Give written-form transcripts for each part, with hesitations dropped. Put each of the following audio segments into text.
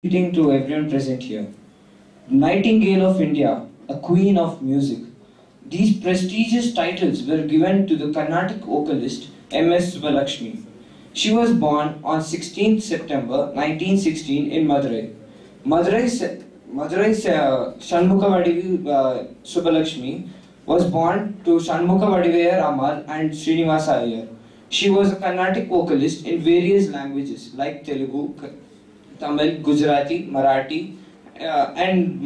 Greeting to everyone present here. Nightingale of India, a queen of music. These prestigious titles were given to the Carnatic vocalist M.S. Subbulakshmi. She was born on 16th September 1916 in Madurai. Madurai Shanmukha Subbulakshmi was born to Shanmukha Vadivayar Amar and Srinivasa Iyer. She was a Carnatic vocalist in various languages like Telugu, Tamil, Gujarati, Marathi, and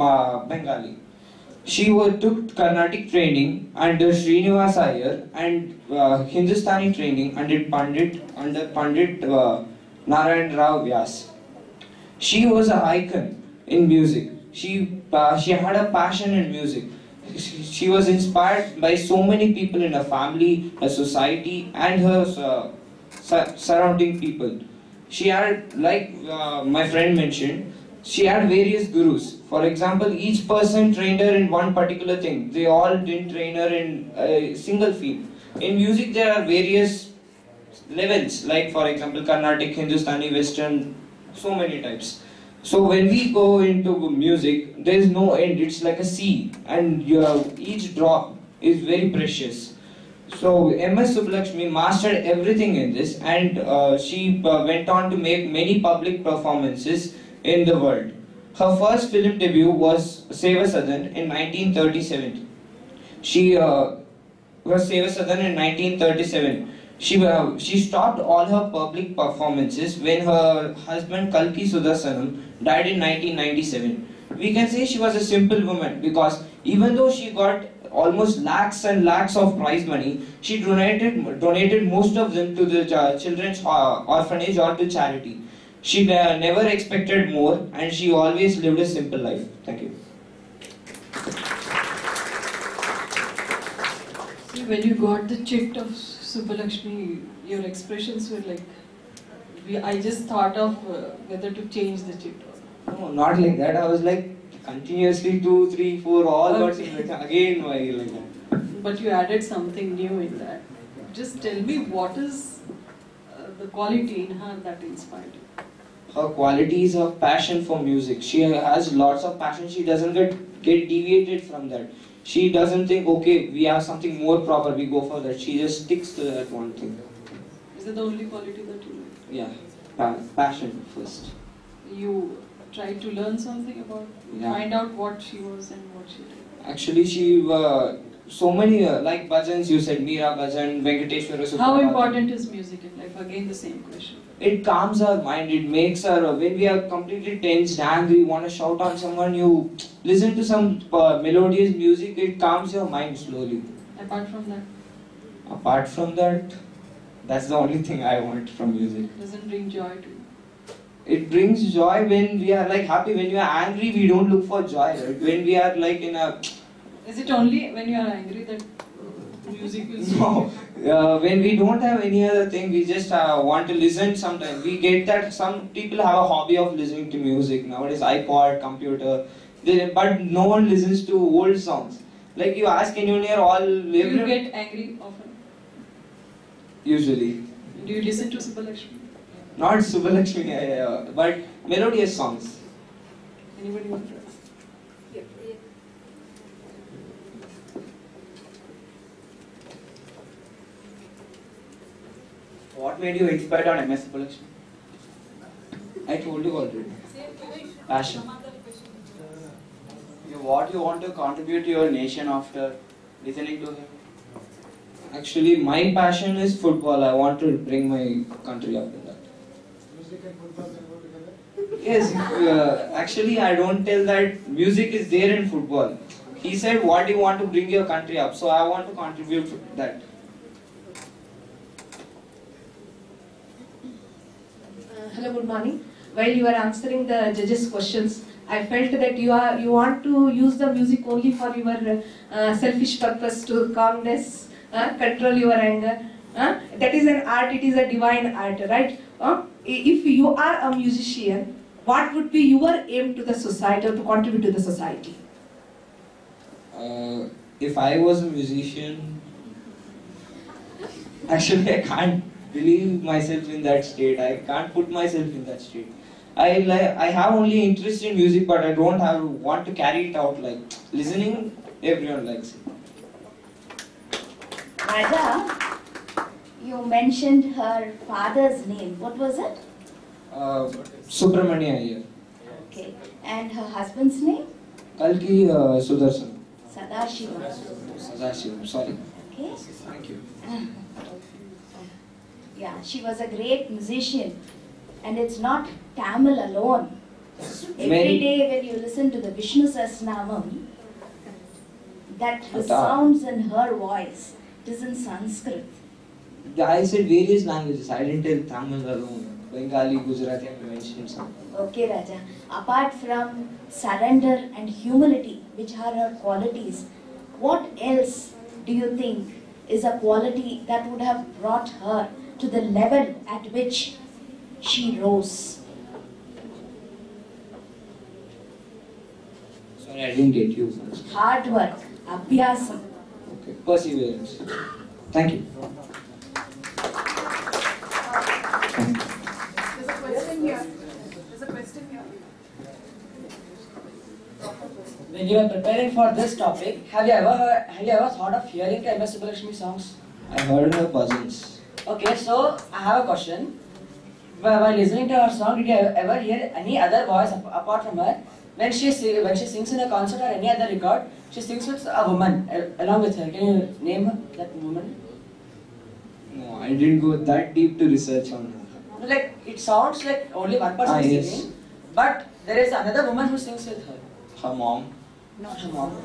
Bengali. She took Carnatic training under Srinivasa Iyer and Hindustani training under Pandit Narayan Rao Vyas. She was an icon in music. She had a passion in music. She was inspired by so many people in her family, her society, and her surrounding people. She had, like my friend mentioned, she had various gurus. For example, each person trained her in one particular thing. They all didn't train her in a single field. In music, there are various levels, like for example, Carnatic, Hindustani, Western, so many types. So when we go into music, there is no end. It's like a sea, and each drop is very precious. So M.S. Subbulakshmi mastered everything in this, and she went on to make many public performances in the world. Her first film debut was Seva Sadan in 1937. She was Seva Sadan in 1937. She stopped all her public performances when her husband Kalki Sudarsanam died in 1997. We can say she was a simple woman because even though she got almost lakhs and lakhs of prize money, she donated most of them to the children's orphanage or to charity. She never expected more, and she always lived a simple life. Thank you. See, when you got the chit of Subbulakshmi, your expressions were like, I just thought of whether to change the chit. No, not like that. I was like continuously 2, 3, 4, all got again why like that. But you added something new in that. Just tell me what is the quality in her that inspired you? Her quality is her passion for music. She has lots of passion. She doesn't get deviated from that. She doesn't think, okay, we have something more proper, we go for that. She just sticks to that one thing. Is that the only quality that you like? Yeah, passion first. You tried to learn something about, find out what she was and what she did? Actually, she, so many, like bhajans, you said, Meera Bhajan, Venkateshwara Suprabhatam. How important is music in life? Again, the same question. It calms our mind, it makes her, when we are completely tensed, angry, want to shout on someone, you listen to some melodious music, it calms your mind slowly. Apart from that? Apart from that, that's the only thing I want from music. Does it bring joy to you? It brings joy when we are like happy. When we are angry, we don't look for joy, right? When we are like in a... Is it only when you are angry that music will... No, when we don't have any other thing, we just want to listen sometimes. We get that some people have a hobby of listening to music. Nowadays, iPod, computer, but no one listens to old songs. Like you ask anyone here, all... Do you get angry often? Usually. Do you listen to Subbulakshmi? Not Subbulakshmi, but melodious songs. Anybody want to ask? What made you inspired on MS Subbulakshmi? I told you already. Passion. What you want to contribute to your nation after listening to him? Actually, my passion is football. I want to bring my country up in that. Yes, actually I don't tell that music is there in football. He said, what do you want to bring your country up? So I want to contribute to that. Hello, good morning. While you are answering the judges' questions, I felt that you want to use the music only for your selfish purpose to calmness, control your anger. That is an art, it is a divine art, right? If you are a musician, what would be your aim to the society or to contribute to the society? If I was a musician, actually I can't believe myself in that state. I can't put myself in that state. I have only interest in music, but I don't want to carry it out. Like listening, everyone likes it. Raja, you mentioned her father's name. What was it? Subramania Iyer. Okay. And her husband's name? Kalki Sudarshan. Sadashiva. Sadashiva, sorry. Okay. Thank you. Yeah, she was a great musician. And it's not Tamil alone. Every day when you listen to the Vishnu Sahasranamam, that resounds in her voice. It is in Sanskrit. I said various languages. I didn't tell Tamil alone. Bengali, Gujarati, I mentioned some. Okay, Raja. Apart from surrender and humility, which are her qualities, what else do you think is a quality that would have brought her to the level at which she rose? Sorry, I didn't get you. Hard work, abhyasam. Okay, perseverance. Thank you. There's a question here. There's a question here. When you are preparing for this topic, have you ever thought of hearing MS Subbalakshmi songs? I heard her puzzles. Okay, so I have a question. While listening to her song, did you ever hear any other voice apart from her? When she sings in a concert or any other record, she sings with a woman along with her. Can you name her, that woman? No, I didn't go that deep to research on her. Like, it sounds like only one person is yes. singing, but there is another woman who sings with her. Her mom? Not her mom.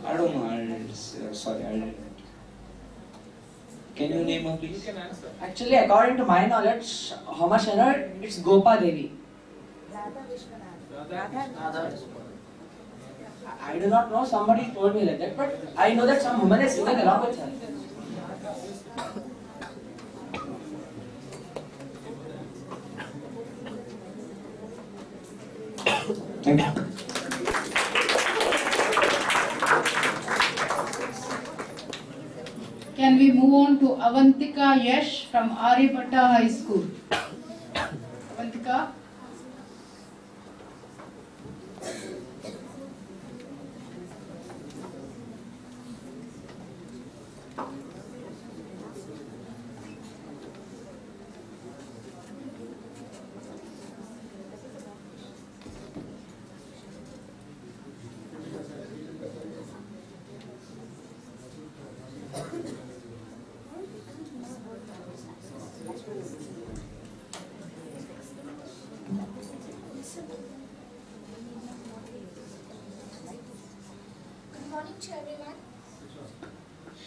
I don't know. I didn't. Sorry, I didn't. Can you name her, please? You can answer. Actually, according to my knowledge, how much I know, it's Gopa Devi. I do not know, somebody told me like that, but I know that some woman is singing along with her. Thank you. Can we move on to Avantika Yash from Aryabhatta High School? Avantika?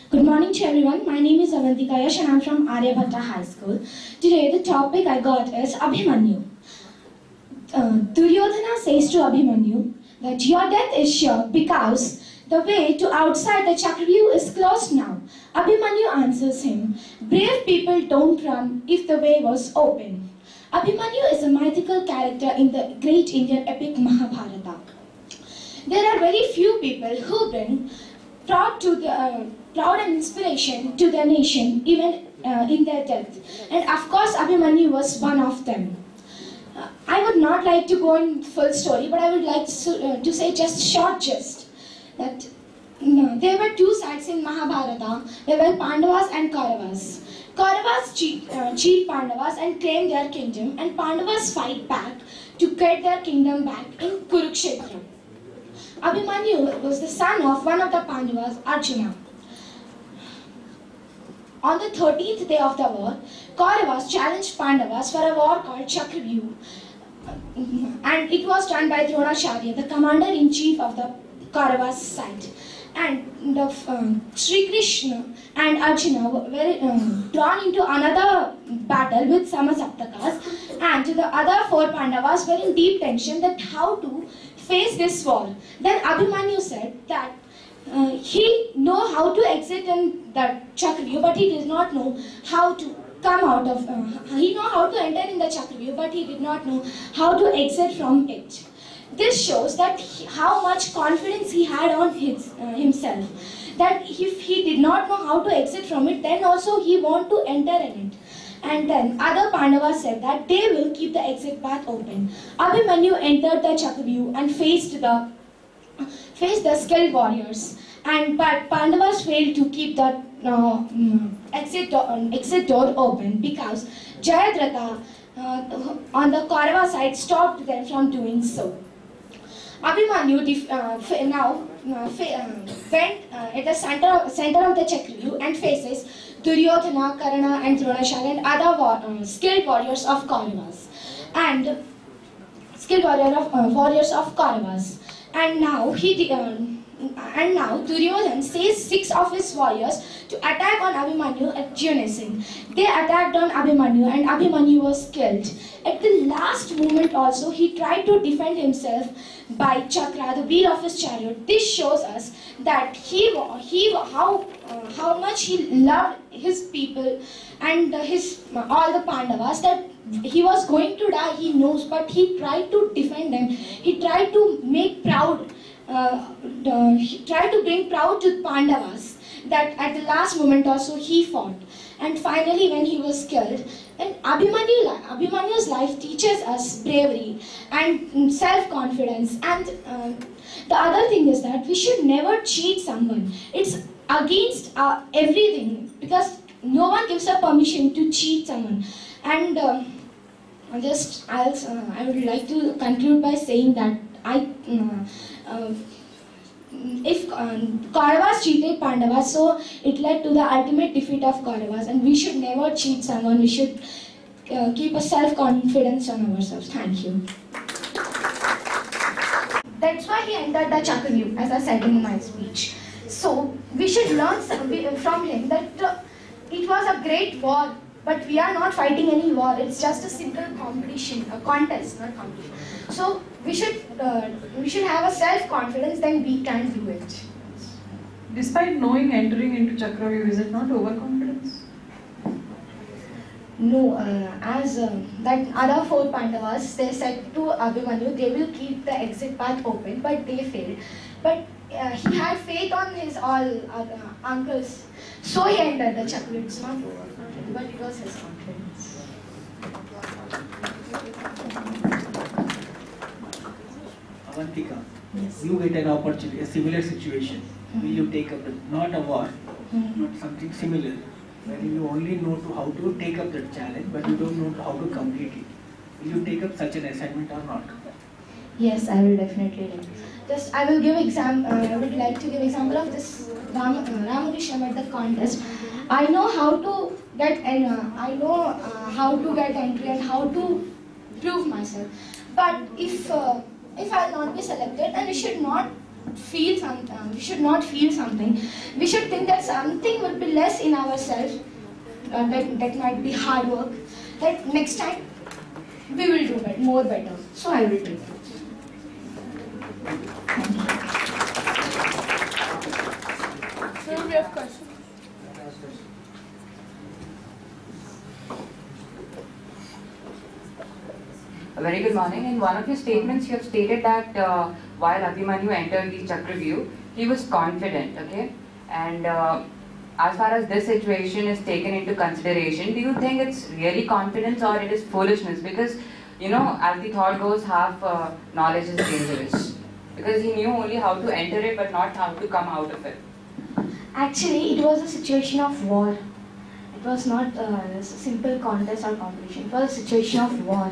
Good morning to everyone. My name is Avantika Yash and I'm from Aryabhatta High School. Today the topic I got is Abhimanyu. Duryodhana says to Abhimanyu that your death is sure because the way to outside the Chakravyuh is closed now. Abhimanyu answers him, brave people don't run if the way was open. Abhimanyu is a mythical character in the great Indian epic Mahabharata. There are very few people who bring proud and inspiration to their nation, even in their death. And of course, Abhimanyu was one of them. I would not like to go in full story, but I would like to say just short gist. That there were two sides in Mahabharata. There were Pandavas and Kauravas. Kauravas cheat Pandavas and claim their kingdom, and Pandavas fight back to get their kingdom back in Kurukshetra. Abhimanyu was the son of one of the Pandavas, Arjuna. On the 13th day of the war, Kauravas challenged Pandavas for a war called Chakravyuh. And it was done by Dronacharya, the commander-in-chief of the Kauravas side. And Sri Krishna and Arjuna were drawn into another battle with Samasaptakas, and the other four Pandavas were in deep tension that how to face this war. Then Abhimanyu said that he know how to exit in that Chakravyuh, but he did not know how to come out of. He know how to enter in the Chakravyuh, but he did not know how to exit from it. This shows that how much confidence he had on himself. That if he did not know how to exit from it, then also he want to enter in it. And then other Pandavas said that they will keep the exit path open. Abhimanyu entered the Chakravyuh and faced the skilled warriors. But Pandavas failed to keep the exit door open because Jayadratha on the Kaurava side stopped them from doing so. Abhimanyu went at the center of the Chakravyuh and faces Duryodhana, Karna and Dronacharya and other skilled warriors of Kauravas. And now Duryodhana says 6 of his warriors to attack on Abhimanyu at Jyonising. They attacked on Abhimanyu and Abhimanyu was killed. At the last moment also, he tried to defend himself by Chakra, the wheel of his chariot. This shows us that how much he loved his people and all the Pandavas, that he was going to die, he knows, but he tried to defend them. He tried to make proud, he tried to bring proud to Pandavas, that at the last moment also he fought. And finally when he was killed, and Abhimanyu's life teaches us bravery and self-confidence. And the other thing is that we should never cheat someone. It's against everything, because no one gives a permission to cheat someone. And I would like to conclude by saying that if Kauravas cheated Pandavas, so it led to the ultimate defeat of Kauravas, and we should never cheat someone. We should keep a self-confidence on ourselves. Thank you. That's why he entered the Chakravyuh, as I said in my speech. So we should learn from him that it was a great war, but we are not fighting any war. It's just a simple competition, a contest, not competition. So we should have a self-confidence, then we can do it. Despite knowing entering into Chakravyuh, is it not overconfidence? No, that other 4 Pandavas, they said to Abhimanyu, they will keep the exit path open, but they failed. But he had faith on his all uncles, so he entered the Chakravyuh. It's not overconfidence, but it was his confidence. Avantika, Yes. you get an opportunity, a similar situation. Will you take up not a war, not something similar, where you only know how to take up that challenge, but you don't know how to complete it. Will you take up such an assignment or not? Yes, I will definitely do. I would like to give example of this Ramakrishna at the contest. I know how to get entry and how to prove myself. But if I will not be selected, then we should not feel something. We should think that something would be less in ourselves. That might be hard work. That next time we will do more better. So I will do that. So we have questions. A very good morning. In one of your statements, you have stated that while Abhimanyu entered the Chakravyuh, he was confident, okay? And as far as this situation is taken into consideration, do you think it's really confidence or it is foolishness? Because, you know, as the thought goes, half knowledge is dangerous. Because he knew only how to enter it, but not how to come out of it. Actually, it was a situation of war. It was not a simple contest or competition. It was a situation of war.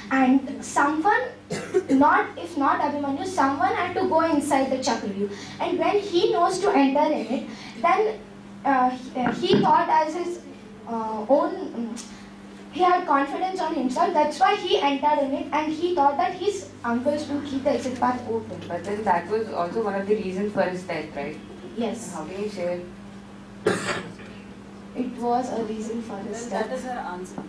And someone, if not Abhimanyu, someone had to go inside the Chakravyuh. And when he knows to enter in it, then he thought as his own, he had confidence on himself. That's why he entered in it, and he thought that his uncles will keep the exit path open. But then that was also one of the reasons for his death, right? Yes. How can you say it? It was a reason for his death. That is her answer.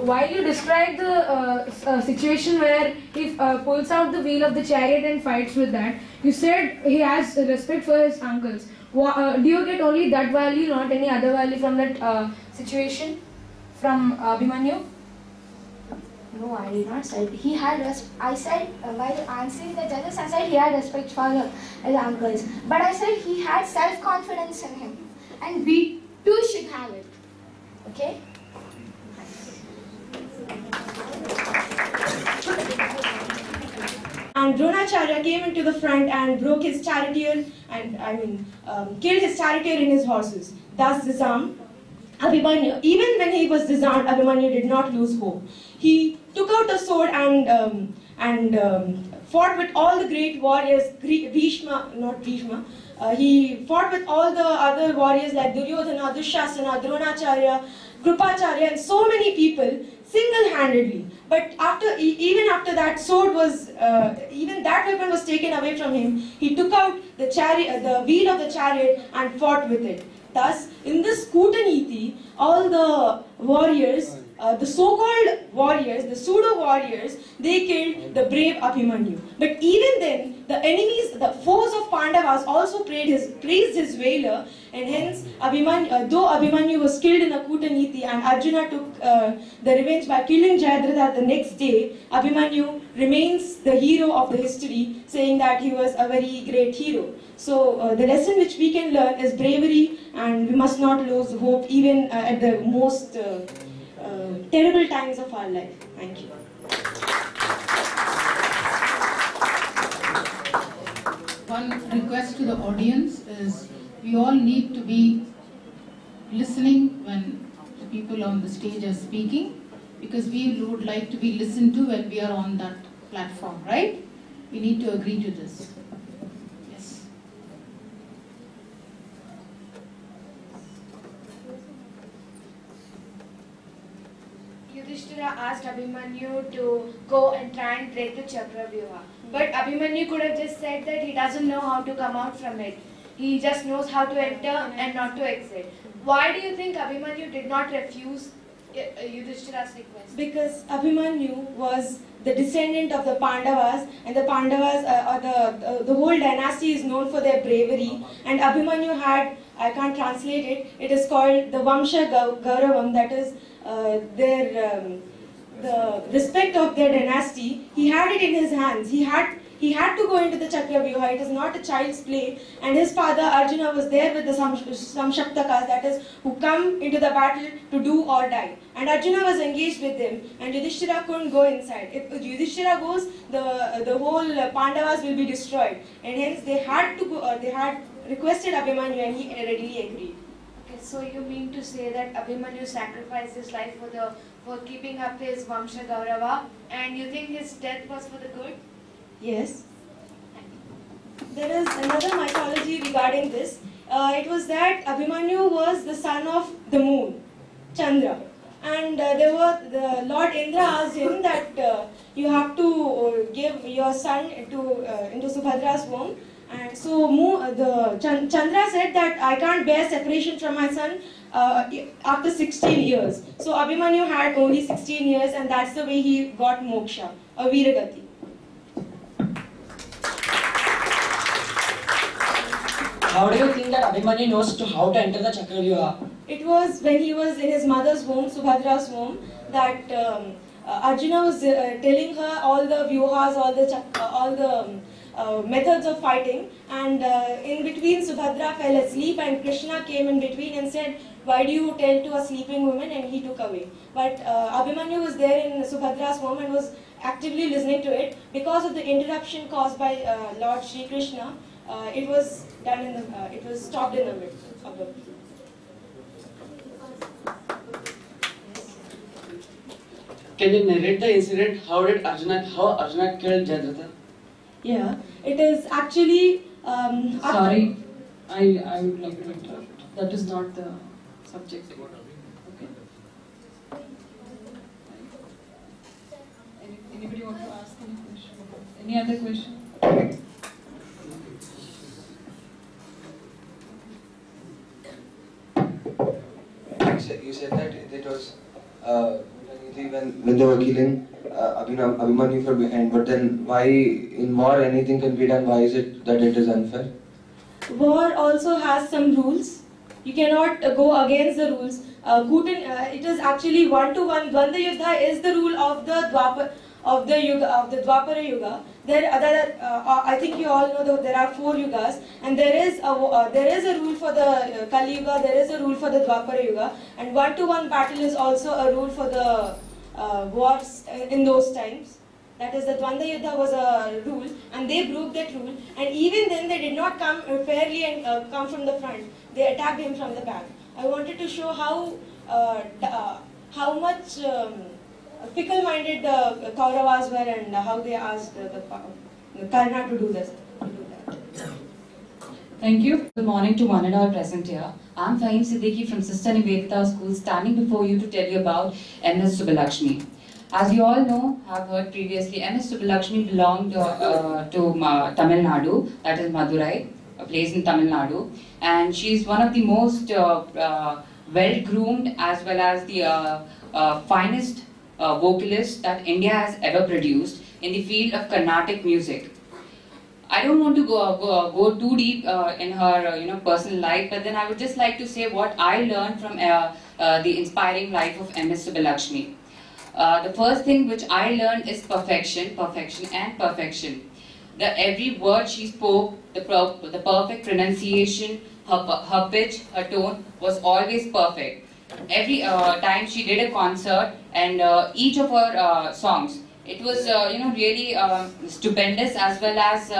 While you describe the situation where he pulls out the wheel of the chariot and fights with that, you said he has respect for his uncles. Do you get only that value, not any other value from that situation, from Abhimanyu? No, I did not say. He had I said while answering the judges, I said he had respect for his uncles. But I said he had self-confidence in him, and we too should have it. Okay. And Dronacharya came into the front and broke his charioteer and killed his charioteer and his horses. Thus disarmed Abhimanyu. Even when he was disarmed, Abhimanyu did not lose hope. He took out a sword and fought with all the great warriors. He fought with all the other warriors like Duryodhana, Dushasana, Dronacharya, Krupacharya, and so many people single-handedly. But even after that sword was, even that weapon was taken away from him, he took out the chariot, the wheel of the chariot, and fought with it. Thus, in this Kootaniti, all the warriors, the so-called warriors, the pseudo-warriors, they killed the brave Abhimanyu. But even then, the enemies, the foes of Pandavas also praised his valor, and hence, though Abhimanyu was killed in a Kootaniti and Arjuna took the revenge by killing Jayadratha the next day, Abhimanyu remains the hero of the history, saying that he was a very great hero. So the lesson which we can learn is bravery, and we must not lose hope even at the most terrible times of our life. Thank you. One request to the audience is we all need to be listening when the people on the stage are speaking, because we would like to be listened to when we are on that platform, right? We need to agree to this. Yes. Yudhishthira asked Abhimanyu to go and try and break the Chakravyuha. But Abhimanyu could have just said that he doesn't know how to come out from it. He just knows how to enter and not to exit. Why do you think Abhimanyu did not refuse Yudhishthira's request? Because Abhimanyu was the descendant of the Pandavas, and the Pandavas, the whole dynasty is known for their bravery. And Abhimanyu had, I can't translate it, it is called the Vamsha Gauravam, that is the respect of their dynasty. He had it in his hands. He had to go into the Chakravyuha. It is not a child's play. And his father Arjuna was there with the Samshaktakas, that is, who come into the battle to do or die. And Arjuna was engaged with them, and Yudhishthira couldn't go inside. If Yudhishthira goes, the whole Pandavas will be destroyed. And hence they had to go. They had requested Abhimanyu, and he readily agreed. Okay, so you mean to say that Abhimanyu sacrificed his life for keeping up his Vamsha Gaurava, and you think his death was for the good? Yes. There is another mythology regarding this. It was that Abhimanyu was the son of the moon, Chandra. And the Lord Indra asked him that you have to give your son into Subhadra's womb. And so Chandra said that I can't bear separation from my son after 16 years. So Abhimanyu had only 16 years, and that's the way he got moksha, a Viragati. How do you think that Abhimanyu knows how to enter the Chakravyuha? It was when he was in his mother's womb, Subhadra's womb, that Arjuna was telling her all the vyuhas, all the methods of fighting, and in between Subhadra fell asleep, and Krishna came in between and said, "Why do you tell to a sleeping woman?" and he took away. But Abhimanyu was there in Subhadra's womb and was actively listening to it. Because of the interruption caused by Lord Shri Krishna, it was stopped in the middle of the. Can you narrate the incident? How Arjuna killed Jayadratha? Yeah, it is actually. Sorry, I would like to interrupt. That is not the subject. Okay. Anybody want to ask any question? Any other question? You said that it was when they were killing Abhimanyu from behind, but then why in war anything can be done? Why is it that it is unfair? War also has some rules. You cannot go against the rules. it is actually 1-to-1. Dvanda Yuddha is the rule of the Dwapara Yuga. I think you all know that there are 4 yugas, and there is a rule for the Kali Yuga, there is a rule for the Dwapara Yuga, and 1-to-1 battle is also a rule for the wars in those times. That is, the Dvanda Yuddha was a rule, and they broke that rule, and even then they did not come fairly and come from the front. They attacked him from the back. I wanted to show how much fickle-minded the Kauravas were, and how they asked the Karna to do this. Thank you. Good morning to one and all present here. I'm Fahim Siddiqui from Sister Nivedita School, standing before you to tell you about MS Subbalakshmi. As you all know, have heard previously, MS Subbalakshmi belonged to Tamil Nadu, that is Madurai, a place in Tamil Nadu, and she is one of the most well-groomed as well as the finest vocalist that India has ever produced in the field of Carnatic music. I don't want to go too deep in her personal life, but then I would just like to say what I learned from the inspiring life of MS Subbalakshmi. The first thing which I learned is perfection, perfection and perfection. Every word she spoke, the perfect pronunciation, her pitch, her tone was always perfect. Every time she did a concert, and each of her songs, it was really stupendous, as well as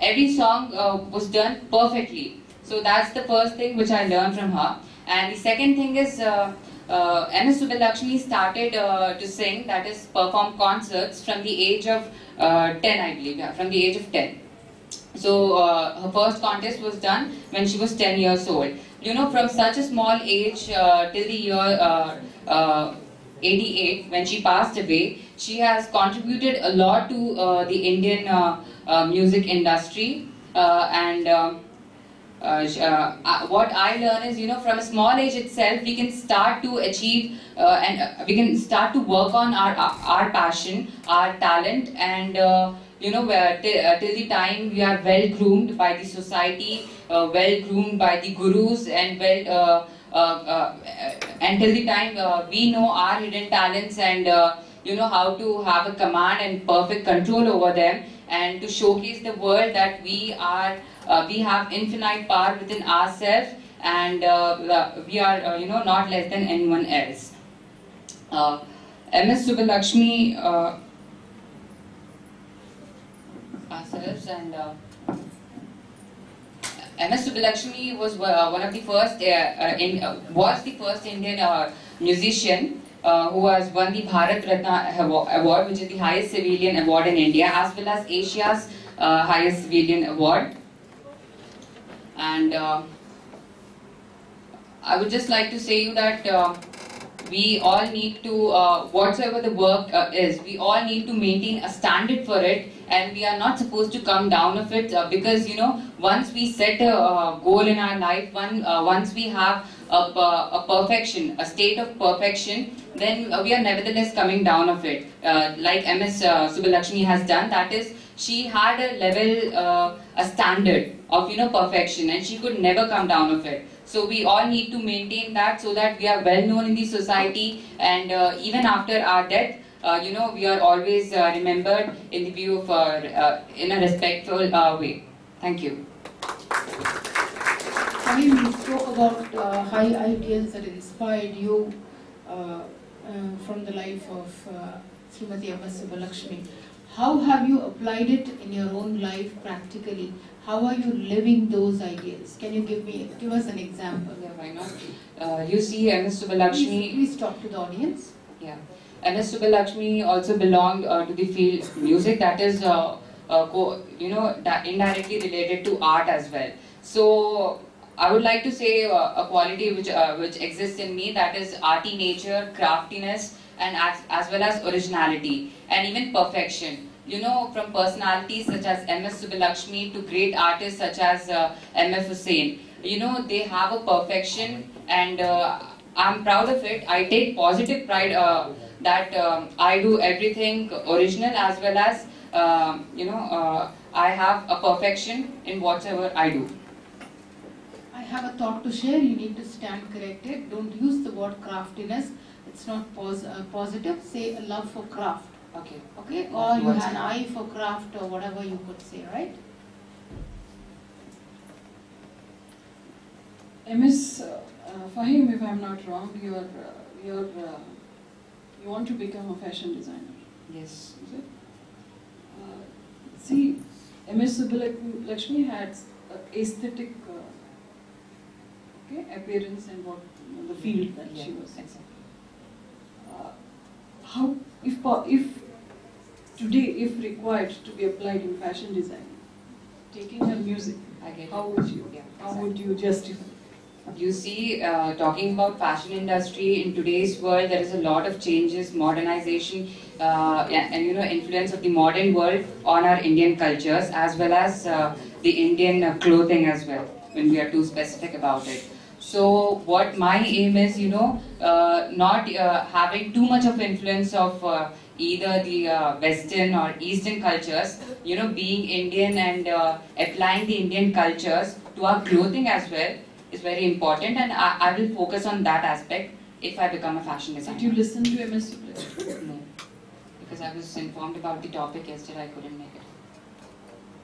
every song was done perfectly. So that's the first thing which I learned from her. And the second thing is MS Subbalakshmi started to sing, that is perform concerts from the age of 10, I believe, yeah, from the age of 10. So her first contest was done when she was 10 years old. From such a small age till the year 88, when she passed away, she has contributed a lot to the Indian music industry. What I learn is, from a small age itself, we can start to achieve and we can start to work on our passion, our talent, and till the time we are well groomed by the society, well groomed by the gurus, and until the time we know our hidden talents, and how to have a command and perfect control over them, and to showcase the world that we have infinite power within ourselves, and we are not less than anyone else. MS Subbalakshmi ourselves, and MS Subbalakshmi was one of the first was the first Indian musician who has won the Bharat Ratna award, which is the highest civilian award in India, as well as Asia's highest civilian award. And I would just like to say you that we all need to, whatsoever the work is, we all need to maintain a standard for it, and we are not supposed to come down of it, because once we set a goal in our life, once we have a perfection, a state of perfection, then we are nevertheless coming down of it. Like MS Subbalakshmi has done, that is, she had a level, a standard of perfection, and she could never come down of it. So we all need to maintain that, so that we are well known in the society, and even after our death, we are always remembered in the view of in a respectful way. Thank you. You spoke about high ideals that inspired you from the life of Srimati MS Subbalakshmi. How have you applied it in your own life practically? How are you living those ideals? Can you give us an example? Yeah, why not? You see, MS Subbalakshmi. Please talk to the audience. Yeah, MS Subbalakshmi also belonged to the field of music, that is, indirectly related to art as well. So I would like to say a quality which exists in me, that is arty nature, craftiness, and as well as originality, and even perfection. From personalities such as MS Subbalakshmi to great artists such as MF Hussain, they have a perfection, and I'm proud of it. I take positive pride that I do everything original, as well as I have a perfection in whatever I do. I have a thought to share, you need to stand corrected. Don't use the word craftiness. It's not positive. Say a love for craft. Okay. Okay? Or you have an eye for craft or whatever you could say, right? MS Fahim, if I'm not wrong, you want to become a fashion designer. Yes. Is it? See, MS Subbulakshmi had aesthetic appearance and what the field that she was in. How, if today, if required to be applied in fashion design, taking her music, how would you justify? You see, talking about fashion industry in today's world, there is a lot of changes, modernization, and influence of the modern world on our Indian cultures, as well as the Indian clothing as well, when we are too specific about it. So what my aim is, not having too much of influence of either the Western or Eastern cultures, being Indian and applying the Indian cultures to our clothing as well is very important, and I will focus on that aspect if I become a fashion designer. Did you listen to MS Subbulakshmi? No, because I was informed about the topic yesterday, I couldn't make it.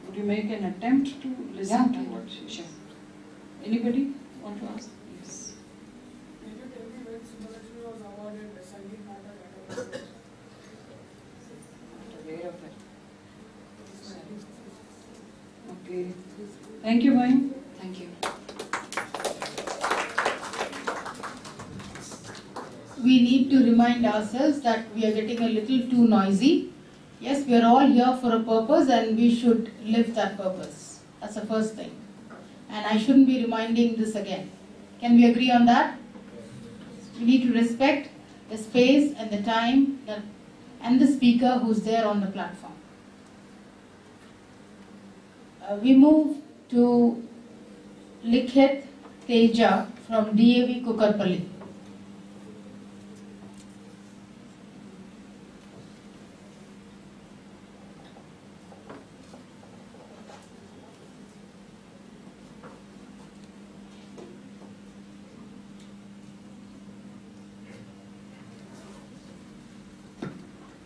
Would you make an attempt to listen to what she Sure. Anybody want to ask? Yes. Can you tell me when Subbulakshmi was awarded the Sangeet Nata category? Not aware of it. Okay. Thank you, Bhai. Thank you. We need to remind ourselves that we are getting a little too noisy. Yes, we are all here for a purpose and we should live that purpose. That's the first thing. And I shouldn't be reminding this again. Can we agree on that? We need to respect the space and the time and the speaker who's there on the platform. We move to Likhit Teja from DAV Kukarpalli.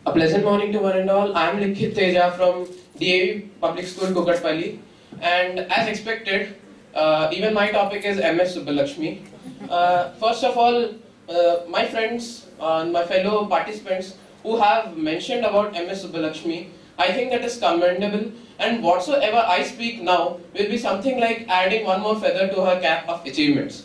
A pleasant morning to one and all. I am Likhit Teja from DAV Public School, Kukatpalli, and as expected, even my topic is MS Subbulakshmi. First of all, my friends and my fellow participants who have mentioned about MS Subbulakshmi, I think that is commendable, and whatsoever I speak now will be something like adding one more feather to her cap of achievements.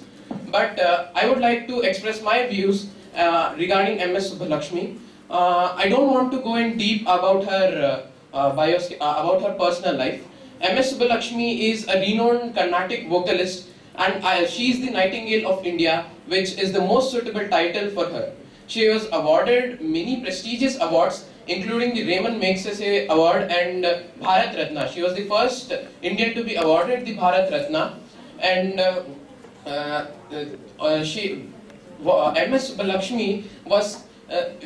But I would like to express my views regarding MS Subbulakshmi. I don't want to go in deep about her about her personal life. MS Subbulakshmi is a renowned Carnatic vocalist, and she is the Nightingale of India, which is the most suitable title for her. She was awarded many prestigious awards, including the Raymond Magsaysay Award and Bharat Ratna. She was the first Indian to be awarded the Bharat Ratna, and MS Subbulakshmi was.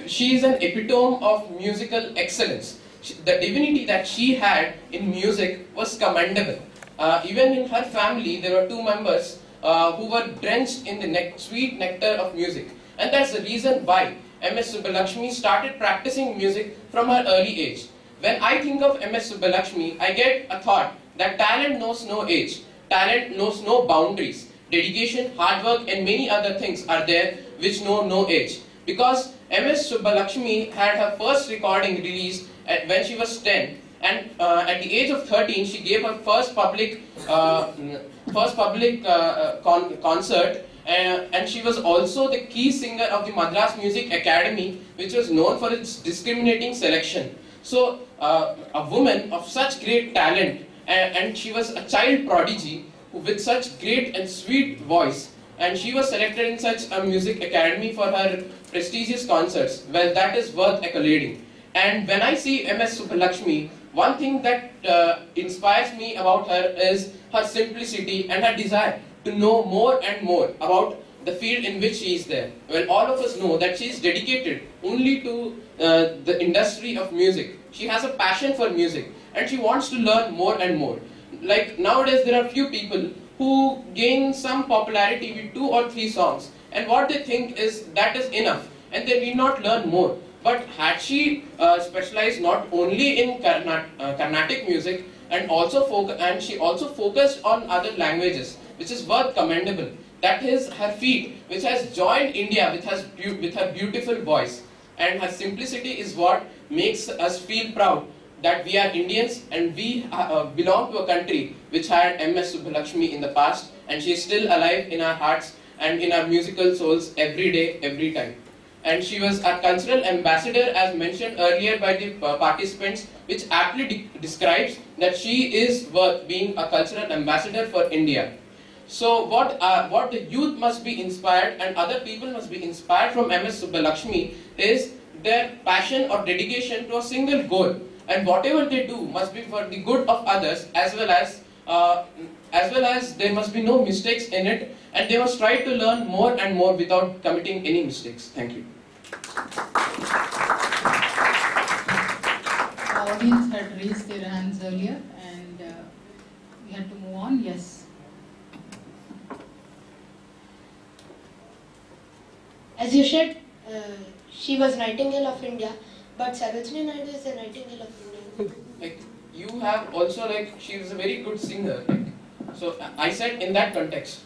She is an epitome of musical excellence. The divinity that she had in music was commendable. Even in her family, there were two members who were drenched in the sweet nectar of music. And that's the reason why MS Subbulakshmi started practicing music from her early age. When I think of MS Subbulakshmi, I get a thought that talent knows no age. Talent knows no boundaries. Dedication, hard work and many other things are there which know no age. Because MS Subbulakshmi had her first recording released when she was 10, and at the age of 13 she gave her first public concert, and she was also the key singer of the Madras Music Academy, which was known for its discriminating selection. So a woman of such great talent, and she was a child prodigy with such great and sweet voice, and she was selected in such a music academy for her prestigious concerts. Well, that is worth accolading. And when I see MS Subbulakshmi, one thing that inspires me about her is her simplicity and her desire to know more and more about the field in which she is there. Well, all of us know that she is dedicated only to the industry of music. She has a passion for music and she wants to learn more and more. Like nowadays there are few people who gain some popularity with 2 or 3 songs, and what they think is that is enough, and they need not learn more. But had she specialized not only in Carnatic music and she also focused on other languages, which is worth commendable. That is her feat, which has joined India with her beautiful voice, and her simplicity is what makes us feel proud that we are Indians and we belong to a country which had MS Subbulakshmi in the past, and she is still alive in our hearts and in our musical souls every day, every time. And she was a cultural ambassador, as mentioned earlier by the participants, which aptly describes that she is worth being a cultural ambassador for India. So what the youth must be inspired and other people must be inspired from MS Subbulakshmi is their passion or dedication to a single goal, and whatever they do must be for the good of others, as well as there must be no mistakes in it, and they must try to learn more and more without committing any mistakes. Thank you. The audience had raised their hands earlier, and we had to move on. Yes. As you said, she was Nightingale of India, but Sarojini Naidu is a Nightingale of India. Like, you have also, like, she is a very good singer. Like, so I said in that context.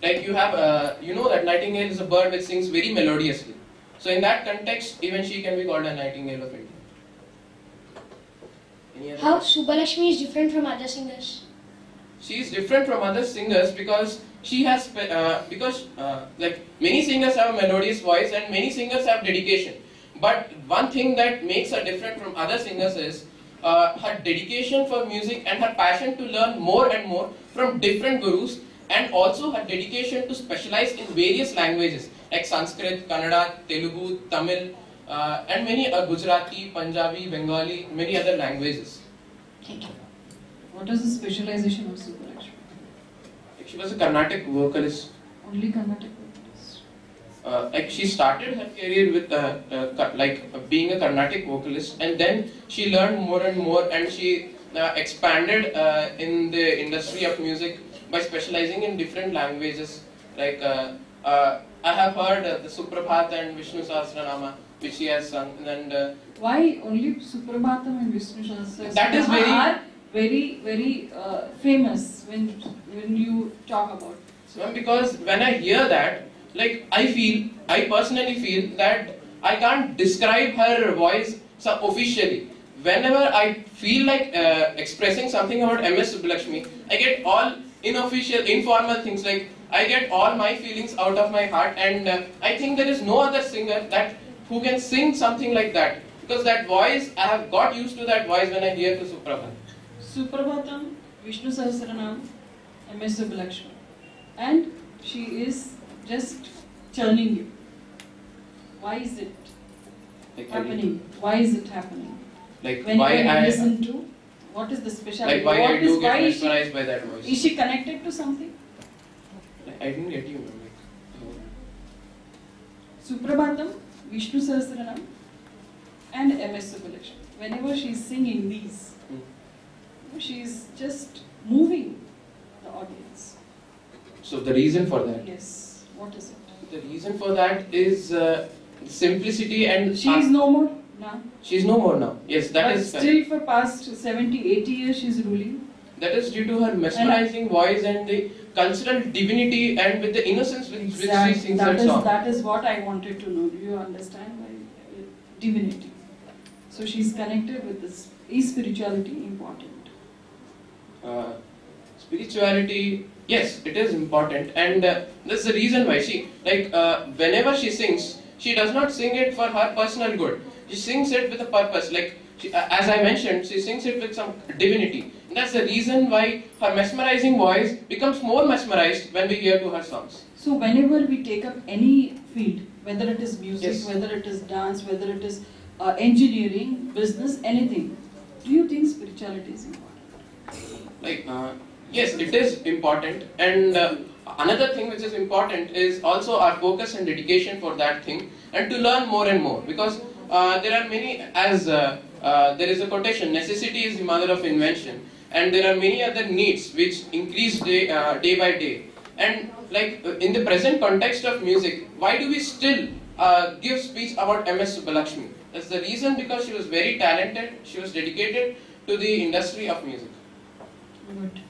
Like, you have, you know that Nightingale is a bird which sings very melodiously. So in that context, even she can be called a Nightingale of India. How Subbulakshmi is different from other singers? She is different from other singers because she has, like, many singers have a melodious voice and many singers have dedication. But one thing that makes her different from other singers is her dedication for music and her passion to learn more and more from different gurus, and also her dedication to specialize in various languages like Sanskrit, Kannada, Telugu, Tamil, and many Gujarati, Punjabi, Bengali, many other languages. Thank you. What is the specialization of Subbulakshmi? She was a Carnatic vocalist. Only Carnatic vocalist. Like, she started her career with being a Carnatic vocalist, and then she learned more and more, and she expanded in the industry of music by specializing in different languages. Like, I have heard the Suprabhat and Vishnu Sahasranama, which she has sung. And why only Suprabhatam and Vishnu Sahasranama? That is very famous when you talk about. So, because when I hear that, like, I personally feel that I can't describe her voice so officially. Whenever I feel like expressing something about MS Subbulakshmi, I get all informal things, like I get all my feelings out of my heart, and I think there is no other singer who can sing something like that, because that voice, I have got used to that voice when I hear the Suprabhat. Suprabhatam, Vishnu Sahasranam, MS Subbulakshmi, and she is just churning you. Why is it happening? Why is it happening? Like, when why I listen to, what is the specialty? Like, why I do get mesmerized by that voice? Is she connected to something? I didn't get you. Suprabhatam, Vishnu Sahasranam, and MS Subbulakshmi. Whenever she is singing these, she is just moving the audience. So the reason for that? Yes. What is it? The reason for that is simplicity, and she is no more now. She is no more now. Yes, that is. But still, for past 70, 80 years, she is ruling. That is due to her mesmerizing voice and the cultural divinity, and with the innocence with which she sings her song. That is what I wanted to know. Do you understand by divinity? So she is connected with this. Is spirituality important? Spirituality, yes, it is important, and that's the reason why she, like, whenever she sings, she does not sing it for her personal good. She sings it with a purpose. Like, as I mentioned, she sings it with some divinity. And that's the reason why her mesmerizing voice becomes more mesmerized when we hear to her songs. So whenever we take up any field, whether it is music, Yes. whether it is dance, whether it is engineering, business, anything, do you think spirituality is important? Like, yes, it is important, and another thing which is important is also our focus and dedication for that thing, and to learn more and more, because there are many, as there is a quotation, necessity is the mother of invention, and there are many other needs which increase day by day. And like in the present context of music, why do we still give speech about MS Subbulakshmi? That's the reason, because she was very talented, she was dedicated to the industry of music. Good.